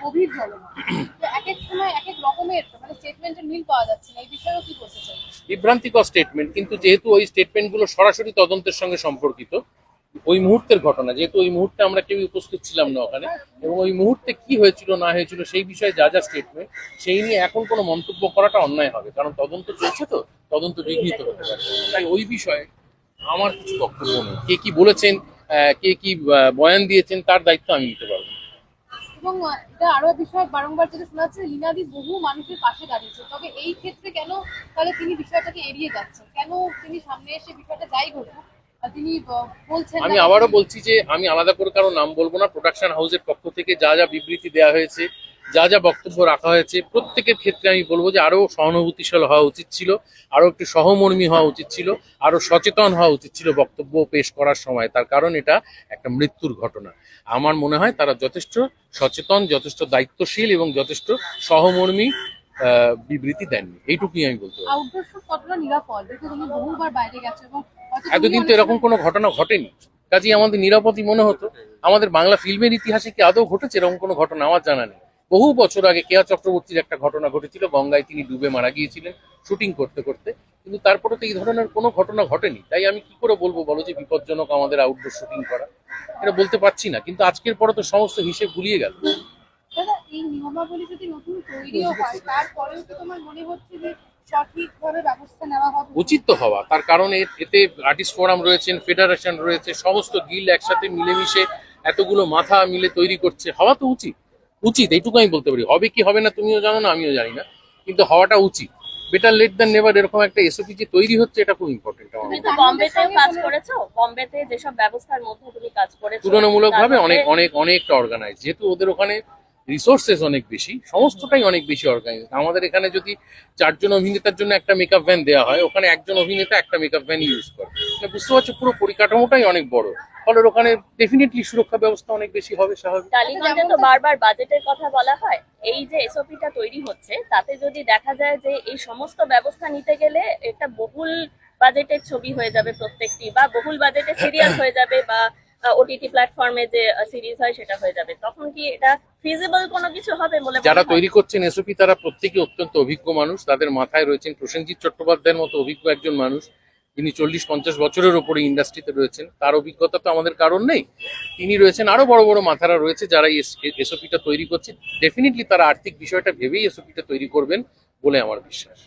গভীর ঝলনা। এক এক সময় এক এক রকমের মানে স্টেটমেন্টের মিল পাওয়া যাচ্ছে না, এই বিষয়েও কি বলতে চাই? বিভ্রান্তিকর স্টেটমেন্ট, কিন্তু যেহেতু ওই স্টেটমেন্টগুলো সরাসরি তদন্তের সঙ্গে সম্পর্কিত, ওই মুহূর্তের ঘটনা, যেহেতু ওই মুহূর্তে আমরা কেউ উপস্থিত ছিলাম না ওখানে, এবং ওই মুহূর্তে কি হয়েছিল না হয়েছিল সেই বিষয়ে যা যা স্টেটমেন্ট, সেই নিয়ে এখন কোনো মন্তব্য করাটা অন্যায় হবে, কারণ তদন্ত চলছে, তো তদন্ত বিঘ্নিত হতে পারে। তাই ওই বিষয়ে আমার কিছু বক্তব্য নেই। কে কি বলেছেন, কে কি বয়ান দিয়েছেন, তার দায়িত্ব আমি নিতে পারবো না। এবং এটা আরো বিষয় বারংবার যেটা শোনা যাচ্ছে, লীনাদি বহু মানুষের পাশে দাঁড়িয়েছে, তবে এই ক্ষেত্রে কেন তাহলে তিনি বিষয়টাকে এড়িয়ে যাচ্ছেন? কেন তিনি সামনে এসে বিষয়টা যাই ঘটুক তিনি বলছেন আমি না? আবারও বলছি যে আমি আলাদা করে কারো নাম বলবো না। প্রোডাকশন হাউসের পক্ষ থেকে যা যা বিবৃতি দেওয়া হয়েছে, যা যা বক্তব্য রাখা হয়েছে, প্রত্যেকের ক্ষেত্রে আমি বলবো যে আরো সহানুভূতিশীল হওয়া উচিত ছিল, আরো একটু সহমর্মী হওয়া উচিত ছিল, আরো সচেতন হওয়া উচিত ছিল বক্তব্য পেশ করার সময়। তার কারণ এটা একটা মৃত্যুর ঘটনা। আমার মনে হয় তারা যথেষ্ট সচেতন, যথেষ্ট দায়িত্বশীল এবং যথেষ্ট সহমর্মী বিবৃতি দেননি, এইটুকুই আমি বলতে পারি। আউটডোর শুট কতটা নিরাপদ? দেখুন তুমি বহুবার বাইরে গেছো এবং হয়তো তুমি এতদিন তো অনেক এরকম সময় কোনো ঘটনা ঘটেনি, কাজেই আমাদের নিরাপদই মনে হতো। আমাদের বাংলা ফিল্মের ইতিহাসে কি আদৌ ঘটেছে এরকম কোনো ঘটনা? আমার জানা নেই। বহু বছর আগে কেয়া চক্রবর্তীর একটা ঘটনা ঘটেছিল, গঙ্গায় তিনি ডুবে মারা গিয়েছিলেন শুটিং করতে করতে, কিন্তু তারপরে তো এই ধরনের কোনো ঘটনা ঘটেনি। তাই আমি কি করে বলবো বলো যে বিপজ্জনক আমাদের আউটডোর শুটিং করা? এটা বলতে পারছি না, কিন্তু আজকের পরে তো সমস্ত হিসেব গুলিয়ে গেল। দাদা, এই নিয়মাবলী যদি নতুন তৈরিও হয়, তারপরেও কি তোমার মনে হচ্ছে যে সঠিকভাবে ব্যবস্থা নেওয়া হবে? উচিত তো হওয়া, তার কারণ এতে আর্টিস্ট ফোরাম রয়েছেন, ফেডারেশন রয়েছে, সমস্ত গিল্ড একসাথে মিলেমিশে এতগুলো মাথা মিলে তৈরি করছে, হওয়া তো উচিত। উচিত এইটুকু আমি বলতে পারি। হবে কি হবে না তুমিও জানো না, আমিও জানি না, কিন্তু হওয়াটা উচিত। Better late than never. এরকম একটা এসওপি যে তৈরি হচ্ছে, এটা খুব ইম্পর্টেন্ট আমার তুমি মনে তো হয়। বম্বেতেও কাজ করেছো, বম্বেতে যেসব ব্যবস্থার মধ্যে তুমি কাজ করেছো তুলনামূলকভাবে তার অনেক মধ্যে অনেক অনেকটা অর্গানাইজ, যেহেতু ওদের ওখানে রিসোর্সেস অনেক বেশি, সমস্তটাই অনেক বেশি অর্গানাইজ। আমাদের এখানে যদি 4 জন অভিনেতার জন্য একটা মেকআপ ভ্যান দেওয়া হয়, ওখানে একজন অভিনেতা একটা মেকআপ ভ্যান ইউজ করে। মানে বুঝতে পারছো, পুরো পরিকাঠামোটাই অনেক বড়, ফলে ওখানে ডেফিনেটলি সুরক্ষা ব্যবস্থা অনেক বেশি হবে, স্বাভাবিক। টালিগঞ্জে তো বারবার বাজেটের কথা বলা হয়। এই যে এসওপিটা তৈরি হচ্ছে, তাতে যদি দেখা যায় যে এই সমস্ত ব্যবস্থা নিতে গেলে এটা বহুল বাজেটের ছবি হয়ে যাবে প্রত্যেকটি, বা বহুল বাজেটের সিরিয়াল হয়ে যাবে, বা ওটিটি প্ল্যাটফর্মে যে সিরিজ হয় সেটা হয়ে যাবে, তখন কি এটা ফিজিবল কোনো কিছু হবে বলে যারা মনে হয়? তৈরি করছেন এসওপি, তারা প্রত্যেকে অত্যন্ত অভিজ্ঞ মানুষ। তাদের মাথায় রয়েছেন প্রসেনজিৎ চট্টোপাধ্যায়ের মতো অভিজ্ঞ একজন মানুষ, যিনি 40-50 বছরের ওপরে ইন্ডাস্ট্রিতে রয়েছেন। তার অভিজ্ঞতা তো আমাদের কারণ নেই। তিনি রয়েছেন, আরো বড় বড় মাথারা রয়েছে যারা এসওপিটা তৈরি করছে। ডেফিনেটলি তারা আর্থিক বিষয়টা ভেবেই এসওপিটা তৈরি করবেন বলে আমার বিশ্বাস।